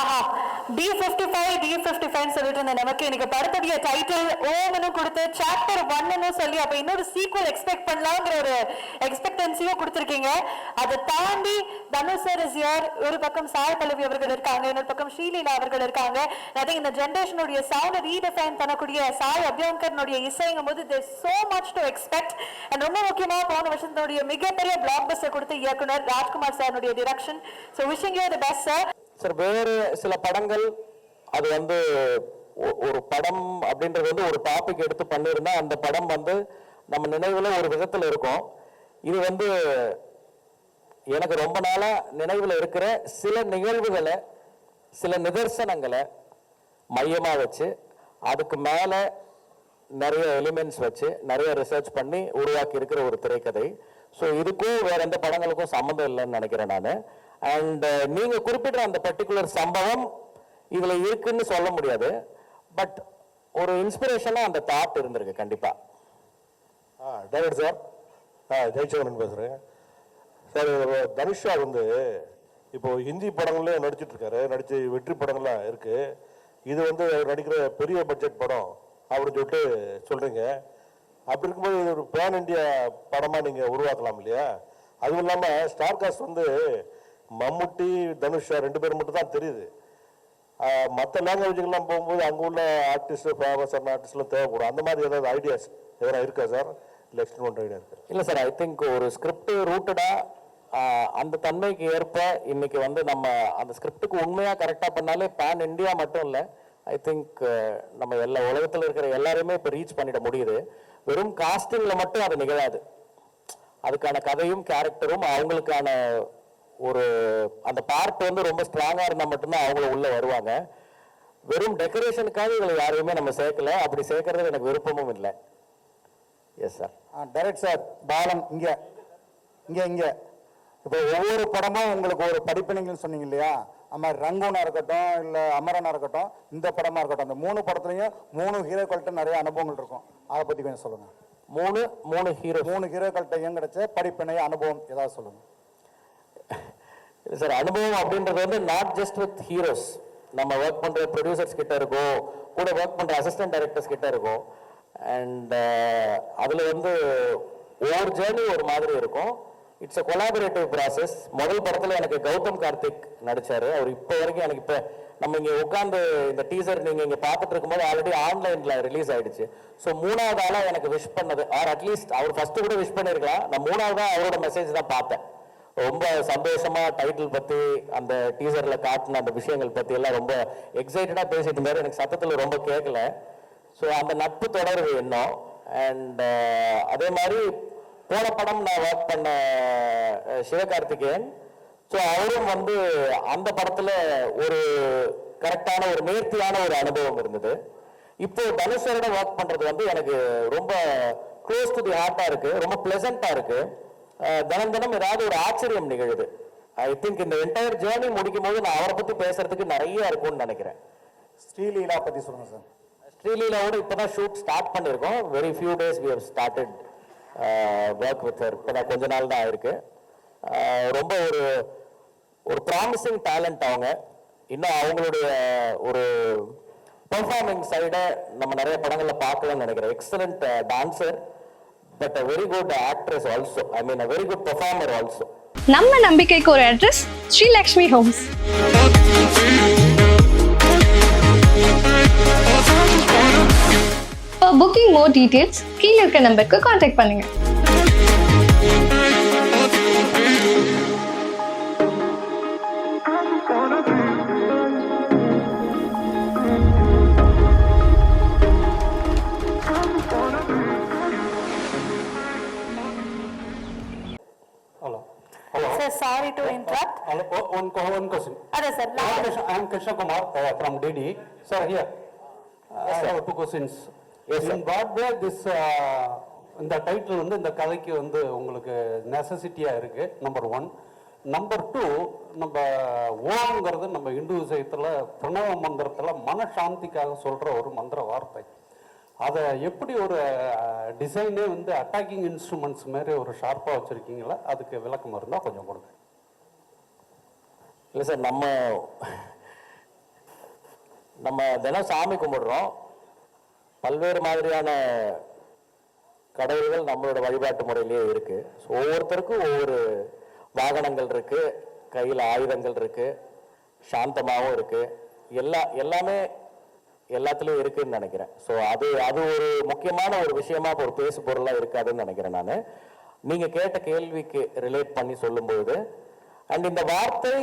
ஆஹா D55 சொல்லிட்டு இருந்த நமக்கு இன்னைக்கு படத்துடைய டைட்டில் ஓம்னு கொடுத்து சாப்டர் 1ன்னு சொல்லி அப்ப இன்னொரு சீக்வல் எக்ஸ்பெக்ட் பண்ணலாம்ங்கிற ஒரு எக்ஸ்பெக்டன்சியும் கொடுத்திருக்கீங்க. அதை தாண்டி தனுஷ் சார் இஸ் ஹியர். ஒரு பக்கம் சாய் பல்லவி அவர்கள் இருக்காங்க, இன்னொரு பக்கம் ஸ்ரீலீலா அவர்கள் இருக்காங்க. I think இந்த ஜெனரேஷனுடைய சவுண்ட் ரீடிஃபைன் பண்ணக்கூடிய சாய் அபியங்கர்னுடைய இசைங்கும் போது there's so much to expect. and ரொம்ப முக்கியமா போன வருஷத்துடைய மிகப்பெரிய பிளாக் பஸ்டர் கொடுத்த இயக்குனர் ராஜ்குமார் சாருடைய direction. so wishing you the best sir. Sir வேறு சில படங்கள் அது வந்து ஒரு படம் அப்படின்றது வந்து ஒரு டாபிக் எடுத்து பண்ணியிருந்தா அந்த படம் வந்து நம்ம நினைவுல ஒரு விதத்தில் இருக்கும். இது வந்து எனக்கு ரொம்ப நாளா நினைவில் இருக்கிற சில நிகழ்வுகளை சில நிதர்சனங்களை மையமாக வச்சு அதுக்கு மேலே நிறைய எலிமெண்ட்ஸ் வச்சு நிறைய ரிசர்ச் பண்ணி உருவாக்கி இருக்கிற ஒரு திரைக்கதை. ஸோ இதுக்கும் வேற எந்த படங்களுக்கும் சம்மந்தம் இல்லைன்னு நினைக்கிறேன் நான். அண்ட் நீங்க குறிப்பிட்ட அந்த பர்டிகுலர் சம்பவம் இதுல இருக்குன்னு சொல்ல முடியாது, பட் ஒரு இன்ஸ்பிரேஷனா அந்த தாட் இருந்திருக்கு கண்டிப்பா. டேவிட் சார், ஜெயச்சந்திரன் பேசுறேன் சார். தனுஷா வந்து இப்போ ஹிந்தி படங்களே நடிச்சிட்டு இருக்காரு, நடிச்சு வெற்றி படங்கள்லாம் இருக்கு. இது வந்து நடிக்கிற பெரிய பட்ஜெட் படம் அப்படின்னு சொல்லிட்டு சொல்றீங்க. அப்படி இருக்கும்போது இது ஒரு பேன் இண்டியா படமா நீங்க உருவாக்கலாம் இல்லையா? அதுவும் இல்லாம ஸ்டார் காஸ்ட் வந்து மம்முட்டி தனுஷா 2 பேர் மட்டும் தான் தெரியுது. மற்ற லாங்குவேஜுக்கெல்லாம் போகும்போது அங்கே உள்ள ஆர்டிஸ்ட் ஃபேமஸான ஆர்டிஸ்ட்லாம் தேவைப்படும். அந்த மாதிரி ஏதாவது ஐடியாஸ் எதனா இருக்கா சார்? இல்லை எக்ஸ்டெண்ட் ஐடியா இருக்கு? இல்லை சார், ஐ திங்க் ஒரு ஸ்கிரிப்ட் ரூட்டடா அந்த தன்மைக்கு ஏற்ப இன்னைக்கு வந்து நம்ம அந்த ஸ்கிரிப்டுக்கு உண்மையாக கரெக்டாக பண்ணாலே பேன் இண்டியா மட்டும் இல்லை, ஐ திங்க் நம்ம எல்லா உலகத்தில் இருக்கிற எல்லாருமே இப்போ ரீச் பண்ணிட முடியுது. வெறும் காஸ்டிங்கில் மட்டும் அது நிகழாது. அதுக்கான கதையும் கேரக்டரும் அவங்களுக்கான ஒரு அந்த பார்ட் வந்து ரொம்ப ஸ்ட்ராங்காக இருந்தால் மட்டும்தான் அவங்கள உள்ள வருவாங்க. வெறும் டெக்கரேஷனுக்காக இதில் யாரையுமே நம்ம சேர்க்கல. அப்படி சேர்க்கறது எனக்கு விருப்பமும் இல்லை. Yes sir. டைரக்ட் சார் பாலம் இங்கே இங்கே இங்கே இப்போ ஒவ்வொரு படமும் உங்களுக்கு ஒரு படிப்பினைகள் சொன்னீங்க இல்லையா? அது மாதிரி ரங்கூனா இருக்கட்டும், இல்லை அமரனா இருக்கட்டும், இந்த படமா இருக்கட்டும், அந்த 3 படத்துலையும் 3 ஹீரோக்கள்கிட்ட நிறைய அனுபவங்கள் இருக்கும். அதை பற்றி கொஞ்சம் சொல்லுங்க. மூணு ஹீரோக்கள்கிட்டையும் கிடைச்ச படிப்பினை அனுபவம் ஏதாவது சொல்லுங்க. சார், அனுபவம் அப்படின்றது வந்து நாட் ஜஸ்ட் வித் ஹீரோஸ். நம்ம ஒர்க் பண்ற ப்ரொடியூசர்ஸ் கிட்ட இருக்கும், கூட ஒர்க் பண்ற அசிஸ்டன்ட் டைரக்டர்ஸ் கிட்ட இருக்கும். அண்ட் அதுல வந்து ஒவ்வொரு ஜேர்னி ஒரு மாதிரி இருக்கும். It's a collaborative process. முதல் படத்துல எனக்கு கௌதம் கார்த்திக் நடிச்சாரு. அவர் இப்போ வரைக்கும் எனக்கு இப்போ நம்ம இங்க உட்காந்து இந்த டீசர் நீங்க இங்க பார்த்துட்டு இருக்கும்போது ஆல்ரெடி ஆன்லைன்ல ரிலீஸ் ஆயிடுச்சு. ஸோ 3வது ஆளா எனக்கு விஷ் பண்ணது, ஆர் அட்லீஸ்ட் அவர் ஃபர்ஸ்ட் கூட விஷ் பண்ணிருக்கலாம், நான் 3வதா அவரோட மெசேஜ் தான் பார்த்தேன். ரொம்ப சந்தோஷமா டைட்டில் பத்தி அந்த டீசர்ல காட்டின அந்த விஷயங்கள் பத்தி எல்லாம் ரொம்ப எக்ஸைட்டடா பேசிட்டு இருந்தாரு. எனக்கு சத்தத்துல ரொம்ப கேட்கல. ஸோ அந்த நட்பு தொடருது இன்னும். அண்ட் அதே மாதிரி போன படம் நான் ஒர்க் பண்ண சிவகார்த்திகேயன், ஸோ அவரும் வந்து அந்த படத்துல ஒரு கரெக்டான ஒரு நேர்த்தியான ஒரு அனுபவம் இருந்தது. இப்போ தனுஷரோட ஒர்க் பண்றது வந்து எனக்கு ரொம்ப க்ளோஸ் டு தி ஹார்ட்டா இருக்கு, ரொம்ப பிளசண்டா இருக்கு. தினம் ஏதாவது ஒரு ஆச்சரியம் நிகழுது. ஐ திங்க் இந்த என்டையர் ஜேர்னி முடிக்கும் போது நான் அவரை பத்தி பேசுறதுக்கு நிறைய இருக்கும்னு நினைக்கிறேன். ஸ்ரீலீலா பத்தி சொல்லுங்க சார். ஸ்ரீலீலாவோட இப்பதான் ஷூட் ஸ்டார்ட் பண்ணிருக்கோம். Very few days we have started work with her. இப்பதான் கொஞ்ச நாள் தான் ஆயிருக்கு. ரொம்ப ஒரு ப்ராமிசிங் டேலண்ட் அவங்க. இன்னும் அவங்களுடைய ஒரு பெர்ஃபார்மிங் சைடை நம்ம நிறைய படங்கள்ல பார்க்கலாம்னு நினைக்கிறேன். Excellent dancer, but a very good actress also. I mean a very good performer also. நம்ம நம்பிக்கைக்கு ஒரு address, Sri Lakshmi homes. For booking more details, கீழ இருக்க நம்பருக்கு கான்டாக்ட் பண்ணுங்க. Sorry to interrupt. One question. Ada sir. I am Krishna Kumar from DD. Sir, here. I have 2 questions. Yes, sir. In what way this இந்த title வந்து இந்த கதைக்கு வந்து உங்களுக்கு நெசசிட்டியா இருக்கு? நம்பர் 1. நம்பர் 2, நம்ம ஓம்ங்கிறது நம்ம இந்து விஷயத்துல பிரணவ மந்திரத்துல மனசாந்திக்காக சொல்ற ஒரு மந்திர வார்த்தை. அதை எப்படி ஒரு டிசைனே வந்து அட்டாக்கிங் இன்ஸ்ட்ருமெண்ட்ஸ் மாதிரி ஒரு ஷார்ப்பாக வச்சுருக்கீங்களா? அதுக்கு விளக்கம் இருந்தால் கொஞ்சம் கொடுங்க. இல்லை சார், நம்ம நம்ம தினம் சாமி கும்பிடுறோம். பல்வேறு மாதிரியான கடவுள்கள் நம்மளோட வழிபாட்டு முறையிலேயே இருக்கு. ஸோ ஒவ்வொருத்தருக்கும் ஒவ்வொரு வாகனங்கள் இருக்கு, கையில் ஆயுதங்கள் இருக்கு, சாந்தமாகவும் இருக்கு, எல்லாமே எல்லாத்துலேயும் இருக்குன்னு நினைக்கிறேன். ஸோ அது ஒரு முக்கியமான ஒரு விஷயமா ஒரு பேசு பொருளாக இருக்காதுன்னு நினைக்கிறேன் நான். நீங்க கேட்ட கேள்விக்கு ரிலேட் பண்ணி சொல்லும்போது அண்ட் இந்த வார்த்தை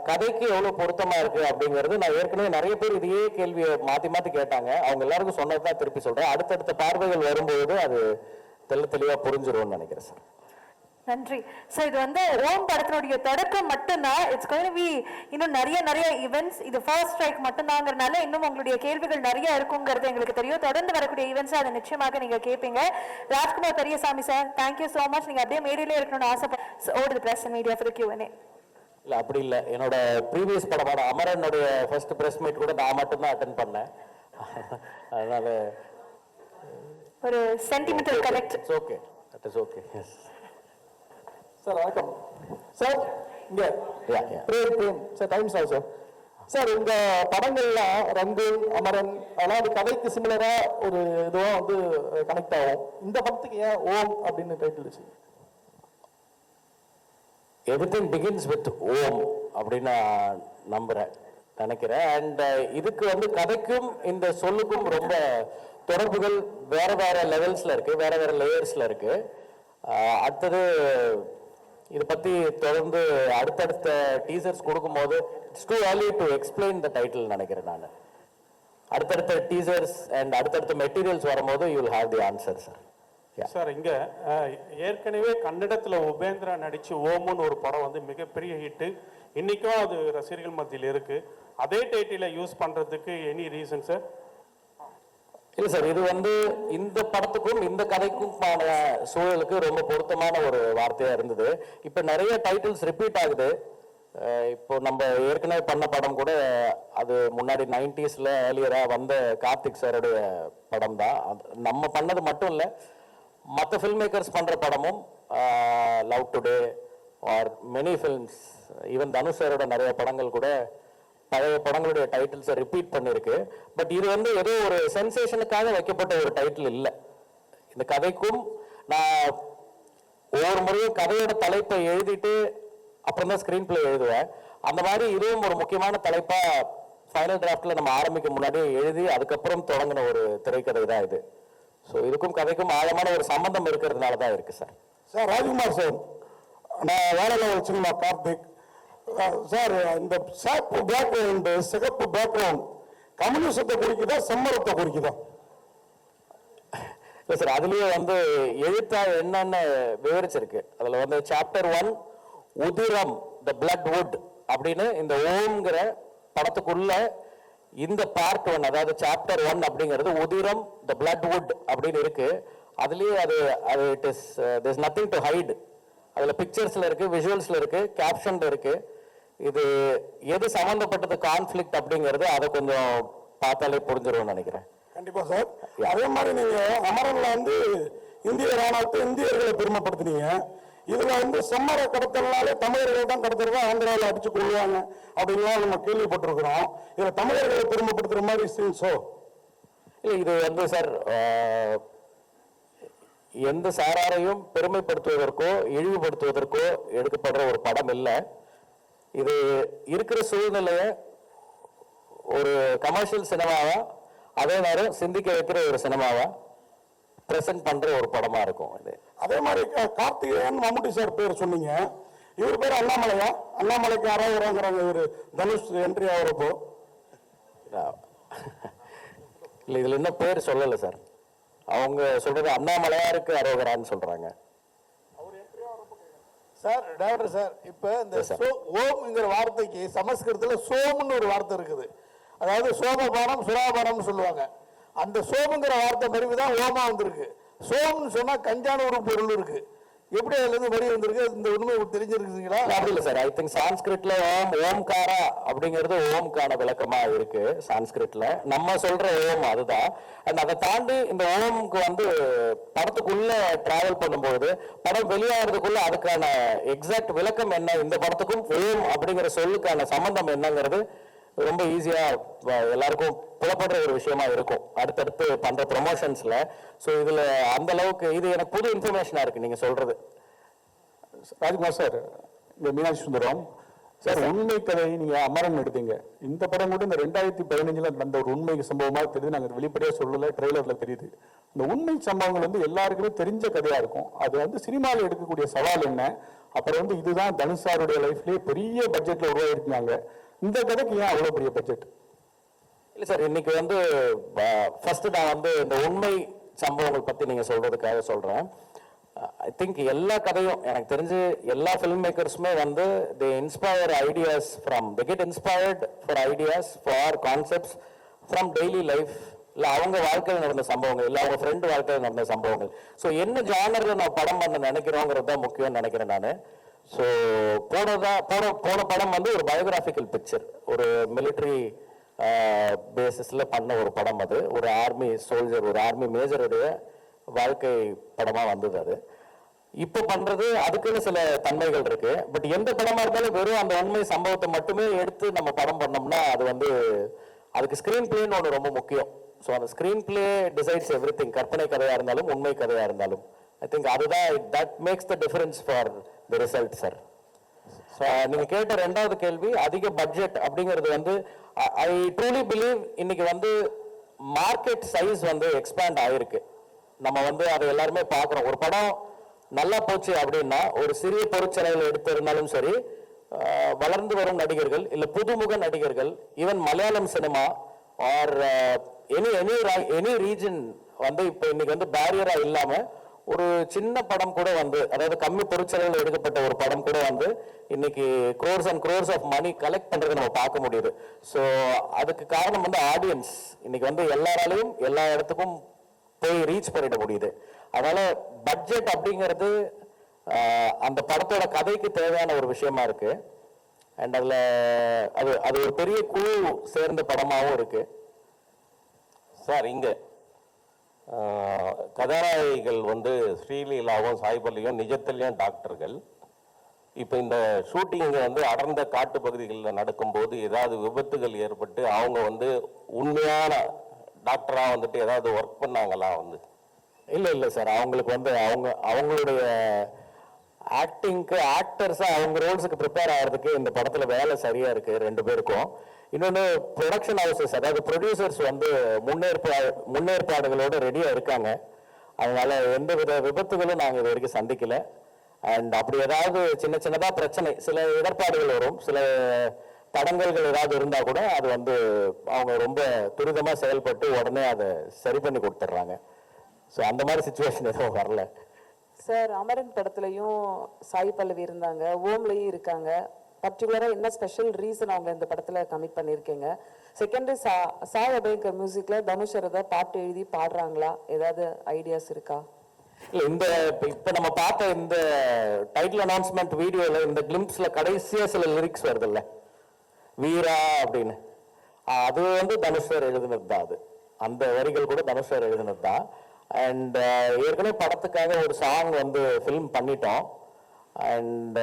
கதைக்கு எவ்வளவு பொருத்தமா இருக்கு அப்படிங்கிறது நான் ஏற்கனவே நிறைய பேர் இதையே கேள்வியை மாத்தி கேட்டாங்க. அவங்க எல்லாருக்கும் சொன்னதுதான் திருப்பி சொல்றேன். அடுத்தடுத்த பார்வைகள் வரும்போது அது தெளிவா புரிஞ்சிரும்னு நினைக்கிறேன் சார். நன்றி சார். இது வந்து ஓம் படத்தினுடைய தொடக்கம் மட்டும்தான். இட்ஸ் கோயிங் டு பி இன்னும் நிறைய ஈவெண்ட்ஸ். இது ஃபர்ஸ்ட் ஸ்ட்ரைக் மட்டும்தாங்கிறதுனால இன்னும் உங்களுடைய கேள்விகள் நிறைய இருக்குங்கிறது எங்களுக்கு தெரியும். தொடர்ந்து வரக்கூடிய ஈவெண்ட்ஸ் அதை நிச்சயமாக நீங்க கேட்பீங்க. Rajkumar Periyasamy sir, thank you so much. நீங்க அப்படியே மேடையிலே இருக்கணும்னு ஆசைப்பட்டு over the press media for Q&A. இல்ல அப்படி இல்லை, என்னோட ப்ரீவியஸ் படமான அமரனுடைய ஃபர்ஸ்ட் பிரஸ் மீட் கூட நான் மட்டும்தான் அட்டென்ட் பண்ணேன். அதனால ஒரு sentimental connect. It's okay, that is okay. Yes sir வணக்கம் சார். இங்க பிரேம் சார், டைம்ஸ் ஆகும் சார். சார் உங்க படங்கள்ல ரங்கூன், அமரன் அதெல்லாம் அது கதைக்கு சிமிலரா ஒரு இதுவா வந்து கனெக்ட் ஆகும். இந்த படத்துக்கு ஏன் ஓம் அப்படின்னு டைட்டில் வச்சு? எவ்ரிதிங் பிகின்ஸ் வித் ஓம் அப்படின்னு நான் நினைக்கிறேன். அண்ட் இதுக்கு வந்து கதைக்கும் இந்த சொல்லுக்கும் ரொம்ப தொடர்புகள் வேற லெவல்ஸ்ல இருக்கு, வேற லேயர்ஸ்ல இருக்கு. அடுத்தது இதை பத்தி தொடர்ந்து அடுத்தடுத்த டீசர்ஸ் கொடுக்கும்போது it's too early to explain the title நினைக்கிறேன் நான். அடுத்தடுத்த டீசர்ஸ் அண்ட் அடுத்தடுத்த மெட்டீரியல்ஸ் வரும்போது you will have the answer sir. Sir இங்க ஏற்கனவே கன்னடத்துல உபேந்திரா நடிச்சு ஓமுன்னு ஒரு படம் வந்து மிகப்பெரிய ஹிட்டு. இன்னைக்கும் அது ரசிகர்கள் மத்தியில் இருக்கு. அதே டைட்டில யூஸ் பண்றதுக்கு எனி ரீசன் சார்? இல்லை சார், இது வந்து இந்த படத்துக்கும் இந்த கதைக்கும் சூழலுக்கு ரொம்ப பொருத்தமான ஒரு வார்த்தையா இருந்தது. இப்போ நிறைய டைட்டில்ஸ் ரிப்பீட் ஆகுது. இப்போ நம்ம ஏற்கனவே பண்ண படம் கூட அது முன்னாடி 90s ஏர்லியரா வந்த கார்த்திக் சாருடைய படம் தான். நம்ம பண்ணது மட்டும் இல்லை, மற்ற ஃபில்ம் மேக்கர்ஸ் பண்ற படமும் love today are many films, even Dhanush சாரோட நிறைய படங்கள் கூட பழைய படங்களுடைய டைட்டில்ஸை ரிப்பீட் பண்ணிருக்கு. பட் இது வந்து ஏதோ ஒரு சென்சேஷனுக்காக வைக்கப்பட்ட ஒரு டைட்டில் இல்லை. இந்த கதைக்கும் நான் ஒவ்வொரு முறையும் கதையோட தலைப்பை எழுதிட்டு அப்புறம் தான் ஸ்கிரீன் பிளே எழுதுவேன். அந்த மாதிரி இதுவும் ஒரு முக்கியமான தலைப்பா ஃபைனல் டிராஃப்ட்ல நம்ம ஆரம்பிக்க முன்னாடியே எழுதி அதுக்கப்புறம் தொடங்கின ஒரு திரைக்கதை தான் இது. ஸோ இதுக்கும் கதைக்கும் ஆழமான ஒரு சம்பந்தம் இருக்கிறதுனால தான் இருக்கு சார். சார் ராஜ்குமார் சார், நான் வேற லெவல் சினிமா கார்த்திக் சார். இந்த சாப்பு பேக்ரவுண்டு, சிகப்பு பேக்ரவுண்ட் கம்யூனிசத்தை குறிக்குதா செம்மரத்தை குறிக்குதா? இல்லை சார், அதுலயே வந்து எழுத்தா என்னன்னு விவரிச்சிருக்கு. அதுல வந்து சாப்டர் 1 உதிரம் த பிளட் வுட் அப்படின்னு இந்த ஓம்ங்கிற படத்துக்குள்ள இந்த பார்ட் 1, அதாவது சாப்டர் 1 அப்படிங்கிறது உதிரம் த பிளட் வுட் அப்படின்னு இருக்கு. அதுலயே அது it is there is nothing to hide. அதுல பிக்சர்ஸ்ல இருக்கு, விஷுவல்ஸ்ல இருக்கு, கேப்ஷன்ல இருக்கு. இது எது சம்பந்தப்பட்டது கான்ஃபிளிக்ட் அப்படிங்கிறது அதை கொஞ்சம் பார்த்தாலே புரிஞ்சிரும்னு நினைக்கிறேன். கண்டிப்பா சார். அதே மாதிரி நீங்க அமரன்ல வந்து இந்திய ராணுவத்தை இந்தியர்களை பெருமைப்படுத்தினீங்க. இதுல வந்து செம்மர கடத்தல்னாலே தமிழர்கள் தான் கடத்துறதா ஆந்திராவில் அடிச்சு கொள்வாங்க அப்படின்லாம் நம்ம கேள்விப்பட்டிருக்கிறோம். இதுல தமிழர்களை பெருமைப்படுத்துற மாதிரி சீன்ஸோ? இல்லை, இது வந்து சார் எந்த சாராரையும் பெருமைப்படுத்துவதற்கோ இழிவுபடுத்துவதற்கோ எடுக்கப்படுற ஒரு படம் இல்லை. இது இருக்கிற சூழ்நிலைய ஒரு கமர்ஷியல் சினிமாவா அதே நேரம் சிந்திக்க வைக்கிற ஒரு சினிமாவா பிரசன்ட் பண்ற ஒரு படமா இருக்கும் இது. அதே மாதிரி கார்த்திகேயன் மம்முட்டி சார் பேர் சொன்னீங்க. இவர் பேர் அண்ணாமலையா? அண்ணாமலைக்கு ஆறாயிரங்கிறாங்க இவர் தனுஷ் என்ட்ரி ஆகிறப்போ. இல்லை, இதுல என்ன பேர் சொல்லலை சார். அவங்க சொல்றது அண்ணாமலையாருக்கு அரோகரான்னு சொல்றாங்க சார். டைரக்டர் சார், இப்ப இந்த ஓம்ங்கிற வார்த்தைக்கு சமஸ்கிருதத்துல சோம்னு ஒரு வார்த்தை இருக்குது. அதாவது சோமபானம் சுராபானம்னு சொல்லுவாங்க. அந்த சோமுங்கிற வார்த்தை மருவி தான் ஓமா வந்திருக்கு. சோம்னு சொன்னா கஞ்சான ஒரு பொருள் இருக்கு. எப்படி அதுல இருந்து வரி வந்திருக்கு? இந்த உண்மை தெரிஞ்சிருக்குங்களா? அப்படி இல்லை சார். ஐ திங்க் சான்ஸ்கிரிட்ல ஓம்காரா அப்படிங்கிறது ஓம்கான விளக்கமா இருக்கு சான்ஸ்கிரிட்ல. நம்ம சொல்ற ஓம் அதுதான். அண்ட் அதை தாண்டி இந்த ஓம்க்கு வந்து படத்துக்குள்ள டிராவல் பண்ணும்போது படம் வெளியாகிறதுக்குள்ள அதுக்கான எக்ஸாக்ட் விளக்கம் என்ன, இந்த படத்துக்கும் ஓம் அப்படிங்கிற சொல்லுக்கான சம்பந்தம் என்னங்கிறது ரொம்ப ஈஸியாக எல்லாருக்கும் புலப்படுற ஒரு விஷயமா இருக்கும் அடுத்தடுத்து பண்ணுற ப்ரொமோஷன்ஸில். ஸோ இதில் அந்த அளவுக்கு இது எனக்கு புது இன்ஃபர்மேஷனாக இருக்குது நீங்கள் சொல்கிறது. ராஜ்குமார் சார், இந்த மீனாட்சி சுந்தரம் சார், உண்மை கதை நீங்க அமரன் எடுத்தீங்க. இந்த படம் கூட இந்த 2015 நடந்த ஒரு உண்மை சம்பவமா தெரியுது. நாங்க வெளிப்படையா சொல்லல, ட்ரெய்லர்ல தெரியுது. இந்த உண்மை சம்பவங்கள் எல்லாருக்குமே தெரிஞ்ச கதையா இருக்கும். அது சினிமாவில் எடுக்கக்கூடிய சவால் என்ன? அப்புறம் இதுதான் தனுஷ் சாருடைய லைஃப்லயே பெரிய பட்ஜெட்ல உருவாயிருக்காங்க. இந்த கதைக்கு ஏன் அவ்வளவு பெரிய பட்ஜெட்? இல்லை சார், இன்னைக்கு ஃபர்ஸ்ட் நான் இந்த உண்மை சம்பவங்கள் பற்றி நீங்கள் சொல்றதுக்காக சொல்கிறேன். ஐ திங்க் எல்லா கதையும் எனக்கு தெரிஞ்சு எல்லா ஃபில்ம் மேக்கர்ஸுமே they inspire ideas they get inspired for ideas for concepts from daily life, இல்லை அவங்க வாழ்க்கையில் நடந்த சம்பவங்கள், இல்லை அவங்க ஃப்ரெண்டு வாழ்க்கையில் நடந்த சம்பவங்கள். ஸோ என்ன ஜானரில் நான் படம் பண்ண நினைக்கிறோங்கிறது தான் முக்கியம்னு நினைக்கிறேன் நான். ஸோ போன படம் ஒரு பயோகிராஃபிக்கல் பிக்சர், ஒரு மிலிட்ரி பேசிஸில் பண்ண ஒரு படம். அது ஒரு ஆர்மி சோல்ஜர், ஒரு ஆர்மி மேஜருடைய வாழ்க்கை படமாக வந்தது. அது இப்போ பண்ணுறது அதுக்குன்னு சில தன்மைகள் இருக்கு. பட் எந்த படமாக இருந்தாலும் வெறும் அந்த உண்மை சம்பவத்தை மட்டுமே எடுத்து நம்ம படம் பண்ணோம்னா அது அதுக்கு ஸ்க்ரீன் பிளேன்னு ஒன்று ரொம்ப முக்கியம். ஸோ அந்த screen play decides every thing. கற்பனை கதையாக இருந்தாலும் உண்மை கதையாக இருந்தாலும் ஐ திங்க் அதுதான் that makes the difference for the result sir. நீங்க கேட்ட ரெண்டாவது கேள்வி, அதிக பட்ஜெட் அப்படிங்கிறது ஐ ட்ரூலி பிலீவ் இன்னைக்கு மார்க்கெட் சைஸ் எக்ஸ்பேண்ட் ஆயிருக்கு. நம்ம அதை எல்லாருமே பார்க்குறோம். ஒரு படம் நல்லா போச்சு அப்படின்னா ஒரு சிறிய பொருட்செலவில் எடுத்திருந்தாலும் சரி, வளர்ந்து வரும் நடிகர்கள் இல்லை புதுமுக நடிகர்கள், even Malayalam cinema or any region இப்போ இன்னைக்கு பேரியரா இல்லாம ஒரு சின்ன படம் கூட அதாவது கம்மி பொருட்செலவில் எடுக்கப்பட்ட ஒரு படம் கூட இன்னைக்கு crores and crores of money collect பண்றதை நம்ம பார்க்க முடியுது. ஸோ அதுக்கு காரணம் ஆடியன்ஸ் இன்னைக்கு எல்லாராலையும் எல்லா இடத்துக்கும் போய் ரீச் பண்ணிட முடியுது. அதனால பட்ஜெட் அப்படிங்கிறது அந்த படத்தோட கதைக்கு தேவையான ஒரு விஷயமா இருக்கு. அண்ட் அதுல அது ஒரு பெரிய குழு சேர்ந்த படமாகவும் இருக்கு சார். இங்க கதாநாயகிகள் ஸ்ரீலீலாவும் சாய்பல்லியும் நிஜத்திலையும் டாக்டர்கள். இப்போ இந்த ஷூட்டிங் அடர்ந்த காட்டு பகுதிகளில் நடக்கும்போது ஏதாவது விபத்துகள் ஏற்பட்டு அவங்க உண்மையான டாக்டரா ஏதாவது ஒர்க் பண்ணாங்களா? இல்லை சார், அவங்களுக்கு அவங்களுடைய ஆக்டிங்க்கு ஆக்டர்ஸாக அவங்க ரோல்ஸுக்கு ப்ரிப்பேர் ஆகிறதுக்கு இந்த படத்தில் வேலை சரியாக இருக்குது ரெண்டு பேருக்கும். இன்னொன்று ப்ரொடக்ஷன் ஹவுசஸ், அதாவது ப்ரொடியூசர்ஸ் முன்னேற்பாடுகளோடு ரெடியாக இருக்காங்க. அதனால எந்த வித விபத்துகளும் நாங்கள் இது வரைக்கும் சந்திக்கலை. அண்ட் அப்படி ஏதாவது சின்னதாக பிரச்சனை, சில இடர்பாடுகள் வரும், சில தடங்கல்கள் ஏதாவது இருந்தால் கூட அது அவங்க ரொம்ப துரிதமாக செயல்பட்டு உடனே அதை சரி பண்ணி கொடுத்துட்றாங்க. ஸோ அந்த மாதிரி சுச்சுவேஷன் எதுவும் வரல சார். அமரன் படத்துலையும் சாய் பல்லவி இருந்தாங்க, ஓம்லையும் இருக்காங்க. பர்டிகுலராக என்ன ஸ்பெஷல் ரீசன் அவங்க இந்த படத்தில் கமிட் பண்ணியிருக்கீங்க? செகண்டரி சாய் அபயங்கர் மியூசிக்கில் தனுஷ் ஏதாவது பாட்டு எழுதி பாடுறாங்களா? ஏதாவது ஐடியாஸ் இருக்கா? இல்லை, இப்போ நம்ம பார்த்த இந்த டைட்டில் அனௌன்ஸ்மெண்ட் வீடியோவில் இந்த கிளிம்ஸில் கடைசியாக சில லிரிக்ஸ் வருதுல்ல, வீரா அப்படின்னு, அது தனுஷ் சார் எழுதினது தான். அது அந்த வரிகள் கூட தனுஷ் சார் எழுதினது தான். அண்ட் ஏற்கனவே படத்துக்காக ஒரு சாங் ஃபில்ம் பண்ணிட்டோம். அண்ட்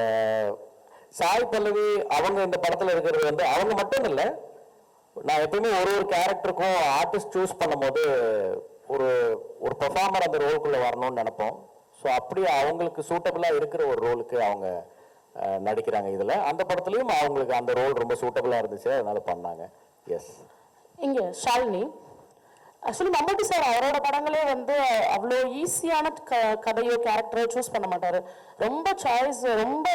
சாய் பல்லவி அவங்க இந்த படத்தில் இருக்கிறது அவங்க மட்டும் இல்லை, நான் எப்பவுமே ஒரு கேரக்டருக்கும் ஆர்டிஸ்ட் சூஸ் பண்ணும்போது ஒரு பெர்ஃபார்மர் அந்த ரோலுக்குள்ளே வரணும்னு நினைப்போம். ஸோ அப்படி அவங்களுக்கு சூட்டபிளாக இருக்கிற ஒரு ரோலுக்கு அவங்க நடிக்கிறாங்க. இதில் அந்த படத்துலையும் அவங்களுக்கு அந்த ரோல் ரொம்ப சூட்டபிளாக இருந்துச்சு, அதனால பண்ணாங்க. எஸ். இங்கே ஷாலினி, ஆக்சுவலி மம்முட்டி சார் அவரோட படங்களே அவ்வளோ ஈஸியான கதையோ கேரக்டரோ சூஸ் பண்ண மாட்டார். ரொம்ப சாய்ஸ் ரொம்ப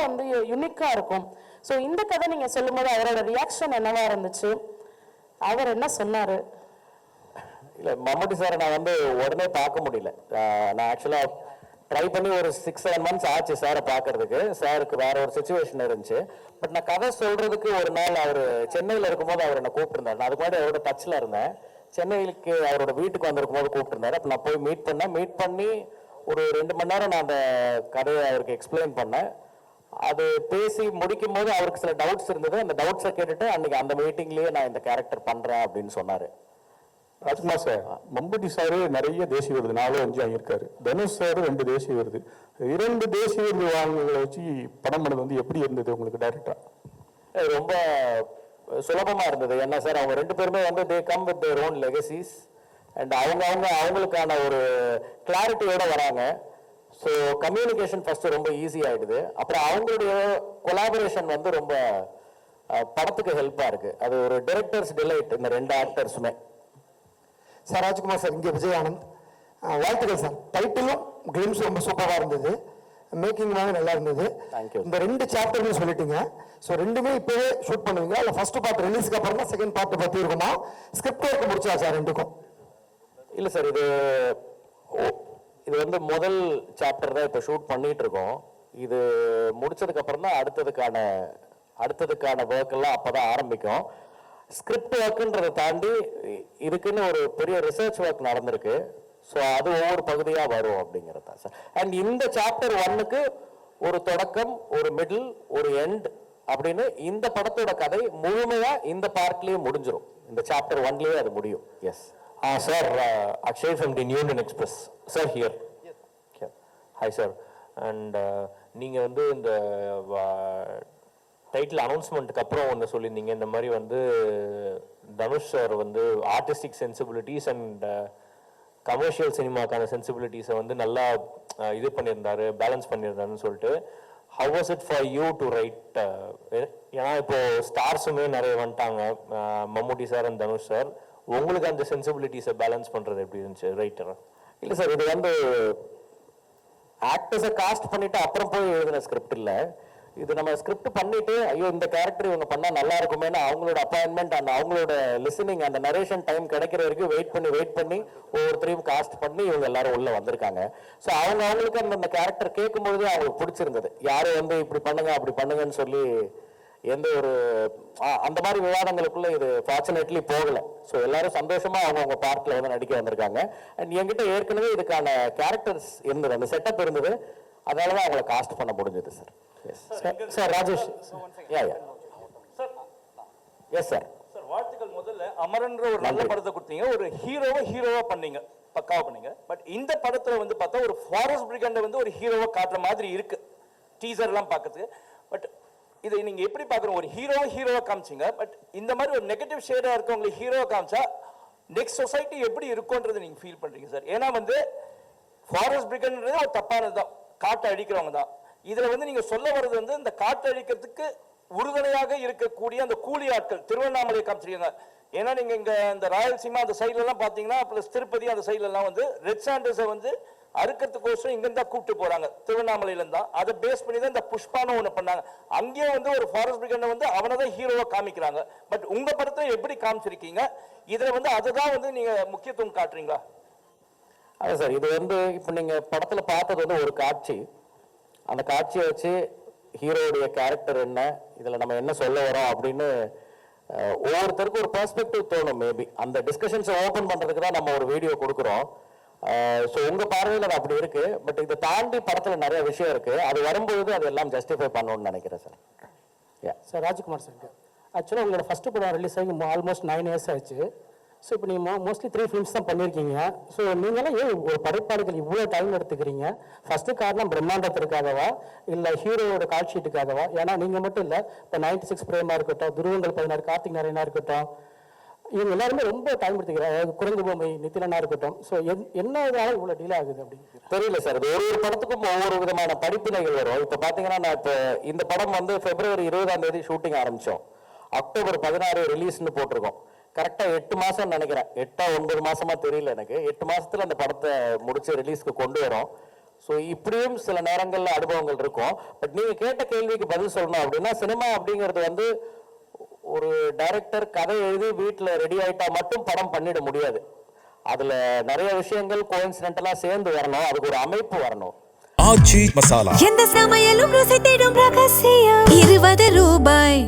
யுனிக்காக இருக்கும். ஸோ இந்த கதை நீங்கள் சொல்லும்போது அவரோட ரியாக்ஷன் என்னவா இருந்துச்சு? அவர் என்ன சொன்னார்? இல்லை, மம்முட்டி சாரை நான் உடனே பார்க்க முடியல. நான் ஆக்சுவலாக ட்ரை பண்ணி ஒரு 6-7 months ஆச்சு சாரை பார்க்கறதுக்கு. சாருக்கு வேற ஒரு சுச்சுவேஷன் இருந்துச்சு. பட் நான் கதை சொல்றதுக்கு ஒரு நாள் அவர் சென்னையில் இருக்கும்போது அவர் என்னை கூப்பிட்டுருந்தார். நான் அதுக்கு முன்னாடி அவரோட டச்சில் இருந்தேன். சென்னைக்கு அவரோட வீட்டுக்கு வந்திருக்கும் போது கூப்பிட்டுருந்தாரு. அப்போ நான் போய் மீட் பண்ணி ஒரு 2 மணி நேரம் நான் அந்த கதையை அவருக்கு எக்ஸ்பிளைன் பண்ணேன். அது பேசி முடிக்கும் போது அவருக்கு சில டவுட்ஸ் இருந்தது. அந்த டவுட்ஸை கேட்டுட்டு அன்னைக்கு அந்த மீட்டிங்லேயே நான் இந்த கேரக்டர் பண்ணுறேன் அப்படின்னு சொன்னார். ராஜ்குமார் சார், மம்புட்டி சார் நிறைய தேசிய விருது 4-5 வாங்கியிருக்காரு. தனுஷ் சார் 2 தேசிய விருது. 2 தேசிய விருது வாங்குறத வச்சு படம் பண்ணது எப்படி இருந்தது உங்களுக்கு டைரக்டா? ரொம்ப சுலபமா இருந்தது. ஏன்னா சார் அவங்க 2 பேருமே வந்து they come with their own legacies and அவங்களுக்கான ஒரு கிளாரிட்டியோட வராங்க. ஸோ கம்யூனிகேஷன் ஃபர்ஸ்ட் ரொம்ப ஈஸி ஆயிடுது. அப்புறம் அவங்களுடைய கொலாபரேஷன் வந்து ரொம்ப படத்துக்கு ஹெல்ப்பா இருக்கு. அது ஒரு டைரக்டர்ஸ் டிலைட் இந்த 2 ஆக்டர்ஸுமே. சார் ராஜ்குமார் சார், இங்கே விஜய் ஆனந்த். வாழ்த்துக்கள் சார். டைட்டிலும் கிளிம்ஸ் ரொம்ப சூப்பராக இருந்தது, மேக்கிங் நல்லா இருந்தது. Thank you. இந்த 2 சாப்டர்னு சொல்லிட்டீங்க. ஸோ 2மே இப்போவே ஷூட் பண்ணுவீங்க இல்லை ஃபர்ஸ்ட் பார்ட் ரிலீஸ்க்கு அப்புறம் தான் செகண்ட் பார்ட் பற்றி இருக்குமா? ஸ்கிரிப்ட் ஒர்க் முடிச்சா சார் 2க்கும்? இல்லை சார், இது வந்து முதல் சாப்டர் தான் இப்போ ஷூட் பண்ணிட்டு இருக்கோம். இது முடிச்சதுக்கு அப்புறம் தான் அடுத்ததுக்கான ஒர்க் எல்லாம் அப்பதான் ஆரம்பிக்கும். ஸ்கிரிப்ட் ஒர்க்குன்றதை தாண்டி இதுக்குன்னு ஒரு பெரிய ரிசர்ச் ஒர்க் நடந்திருக்கு. ஸோ அது ஒவ்வொரு பகுதியாக வரும் அப்படிங்கிறது தான் சார். அண்ட் இந்த சாப்டர் 1க்கு ஒரு தொடக்கம், ஒரு மிடில், ஒரு எண்ட் அப்படின்னு இந்த படத்தோட கதை முழுமையா இந்த பார்ட்லயே முடிஞ்சிடும். இந்த சாப்டர் 1லயே அது முடியும். Yes sir, Akshay from the new Indian express sir here. Hi sir. And நீங்கள் வந்து இந்த டைட்டில் அனௌன்ஸ்மெண்ட்டுக்கு அப்புறம் ஒன்று சொல்லியிருந்தீங்க, இந்த மாதிரி வந்து தனுஷ் சார் வந்து ஆர்டிஸ்டிக் சென்சிபிலிட்டிஸ் அண்ட் கமர்ஷியல் சினிமாக்கான சென்சிபிலிட்டிஸை வந்து நல்லா இது பண்ணியிருந்தாரு, பேலன்ஸ் பண்ணியிருந்தாருன்னு சொல்லிட்டு. How was it for you to right? ஏன்னா இப்போ ஸ்டார்ஸுமே நிறைய வந்துட்டாங்க, மம்முட்டி சார் அண்ட் தனுஷ் சார். உங்களுக்கு அந்த சென்சிபிலிட்டிஸை பேலன்ஸ் பண்ணுறது எப்படி இருந்துச்சு ரைட்டர்? இல்லை சார், இது வந்து ஆக்டர்ஸை காஸ்ட் பண்ணிட்டு அப்புறம் போய் எழுதின ஸ்கிரிப்ட் இல்லை. இது நம்ம ஸ்கிரிப்ட் பண்ணிட்டு ஐயோ இந்த கேரக்டர் இவங்க பண்ணா நல்லா இருக்குமேனு அவங்களோட அப்பாயின்மெண்ட் அந்த அவங்களோட லிசனிங் அந்த நரேஷன் டைம் கிடைக்கிற வரைக்கும் வெயிட் பண்ணி ஒவ்வொருத்தரையும் காஸ்ட் பண்ணி இவங்க எல்லாரும் உள்ள வந்திருக்காங்க. ஸோ அவங்களுக்கு அந்த கேரக்டர் கேட்கும்பொழுது அவங்களுக்கு பிடிச்சிருந்தது. யாரும் வந்து இப்படி பண்ணுங்க அப்படி பண்ணுங்கன்னு சொல்லி எந்த ஒரு அந்த மாதிரி விவாதங்களுக்குள்ள இது ஃபார்ச்சுனேட்லி போகல. ஸோ எல்லாரும் சந்தோஷமா அவங்க பார்ட்ல வந்து நடிக்க வந்திருக்காங்க. அண்ட் என்கிட்ட ஏற்கனவே இதுக்கான கேரக்டர்ஸ் இருந்தது, அந்த செட்டப் இருந்தது, அதனாலதான் அவங்களை காஸ்ட் பண்ண முடிஞ்சது sir. Sir Rajesh. Yes sir. Sir வாழ்த்துக்கள். முதல்ல அமரன்ற ஒரு நல்ல படத்தை கொடுத்தீங்க, ஒரு ஹீரோவா பண்ணீங்க, பக்காவா பண்ணீங்க. பட் இந்த படத்துல வந்து பார்த்தா ஒரு ஃபாரஸ்ட் பிரிகண்டை வந்து ஒரு ஹீரோவா காட்டுற மாதிரி இருக்கு டீசர் எல்லாம் பார்க்கறதுக்கு. பட் இதை நீங்க எப்படி பாக்குறோம்? ஒரு ஹீரோவா காமிச்சிங்க, பட் இந்த மாதிரி ஒரு நெகட்டிவ் ஷேடா இருக்கவங்களை ஹீரோவா காமிச்சா நெக்ஸ்ட் சொசைட்டி எப்படி இருக்கும்ன்றது நீங்க ஃபீல் பண்றீங்க சார்? ஏன்னா வந்து ஃபாரஸ்ட் பிரிகண்ட்ன்றது ஒரு தப்பானது தான், காட்டை அழிக்கிறவங்க தான். இதுல வந்து நீங்க சொல்ல வர்றது வந்து இந்த காட்டு அழிக்கிறதுக்கு உறுதுணையாக இருக்கக்கூடிய அந்த கூலி ஆட்கள் திருவண்ணாமலையை காமிச்சிருக்கீங்க. ஏன்னா நீங்க இங்க இந்த ராயல்சீமா அந்த சைட்ல எல்லாம் பாத்தீங்கன்னா பிளஸ் திருப்பதி அந்த சைட்ல எல்லாம் வந்து ரெட் சாண்டர்ஸை வந்து அறுக்கிறதுக்கோசரம் இங்க இருந்தா கூப்பிட்டு போறாங்க, திருவண்ணாமலையில இருந்தா. அதை பேஸ் பண்ணி தான் இந்த புஷ்பான ஒண்ணு பண்ணாங்க. அங்கேயும் வந்து ஒரு ஃபாரஸ்ட் பிரிகண்டை வந்து அவனதான் ஹீரோவா காமிக்கிறாங்க. பட் உங்க படத்தை எப்படி காமிச்சிருக்கீங்க? இதுல வந்து அதுதான் வந்து நீங்க முக்கியத்துவம் காட்டுறீங்களா? அதான் சார், இது வந்து இப்போ நீங்க படத்துல பார்த்தது வந்து ஒரு காட்சி. அந்த காட்சியை வச்சு ஹீரோடைய கேரக்டர் என்ன, இதுல நம்ம என்ன சொல்ல வரோம் அப்படின்னு ஒவ்வொருத்தருக்கும் ஒரு பெர்ஸ்பெக்டிவ் தோணும். மேபி அந்த டிஸ்கஷன்ஸை ஓபன் பண்றதுக்கு தான் நம்ம ஒரு வீடியோ கொடுக்குறோம். ஸோ உங்க பார்வையில் அது அப்படி இருக்கு. பட் இதை தாண்டி படத்துல நிறைய விஷயம் இருக்கு, அது வரும்பொழுது அது எல்லாம் ஜஸ்டிஃபை பண்ணணும்னு நினைக்கிறேன் சார். சார் ராஜ்குமார் சார், ஆக்சுவலாக உங்களோட ஃபர்ஸ்ட் படம் ரிலீஸ் ஆகி ஆல்மோஸ்ட் 9 years ஆச்சு. ஸோ இப்போ நீங்கள் மோஸ்ட்லி 3 films தான் பண்ணியிருக்கீங்க. ஸோ நீங்களாம் ஏன் ஒரு படைப்பாளிகள் இவ்வளோ டைம் எடுத்துக்கிறீங்க? ஃபர்ஸ்ட் காரணம் பிரம்மாண்டத்திற்காகவா இல்லை ஹீரோவோட கால்ஷீட்டுக்காகவா? ஏன்னா நீங்கள் மட்டும் இல்லை, இப்போ 96 பிரேமா இருக்கட்டும், துருவங்கள் 16 கார்த்திக் நாராயணா இருக்கட்டும், இவங்க எல்லாருமே ரொம்ப டைம் எடுத்துக்கிறாங்க. குரங்கு பொம்மை நித்திலனா இருக்கட்டும். ஸோ என்னதால இவ்வளோ டிலே ஆகுது அப்படின்னு தெரியல சார். இது ஒரு படத்துக்கும் ஒவ்வொரு விதமான படிப்பினைகள் வரும். இப்போ பார்த்தீங்கன்னா நான் இப்போ இந்த படம் வந்து February 20 ஷூட்டிங் ஆரம்பித்தோம், October 16 ரிலீஸ்னு போட்டிருக்கோம். கரெக்டாக 8 மாதம் நினைக்கிறேன், 8-9 மாசமா தெரியல எனக்கு. 8 மாசத்துல அந்த படத்தை முடிச்சு ரிலீஸ்க்கு கொண்டு வரோம். ஸோ இப்படியும் சில நேரங்களில் அனுபவங்கள் இருக்கும். பட் நீங்கள் கேட்ட கேள்விக்கு பதில் சொல்லணும் அப்படின்னா, சினிமா அப்படிங்கிறது வந்து ஒரு டைரக்டர் கதை எழுதி வீட்டில் ரெடி ஆயிட்டா மட்டும் படம் பண்ணிட முடியாது. அதுல நிறைய விஷயங்கள் கோஇன்சிடென்டலா சேர்ந்து வரணும், அதுக்கு ஒரு அமைப்பு வரணும். ஆச்சி மசாலா, எந்த சமையலும் ருசி தேடும் ரகசியம், 20 ரூபாய்.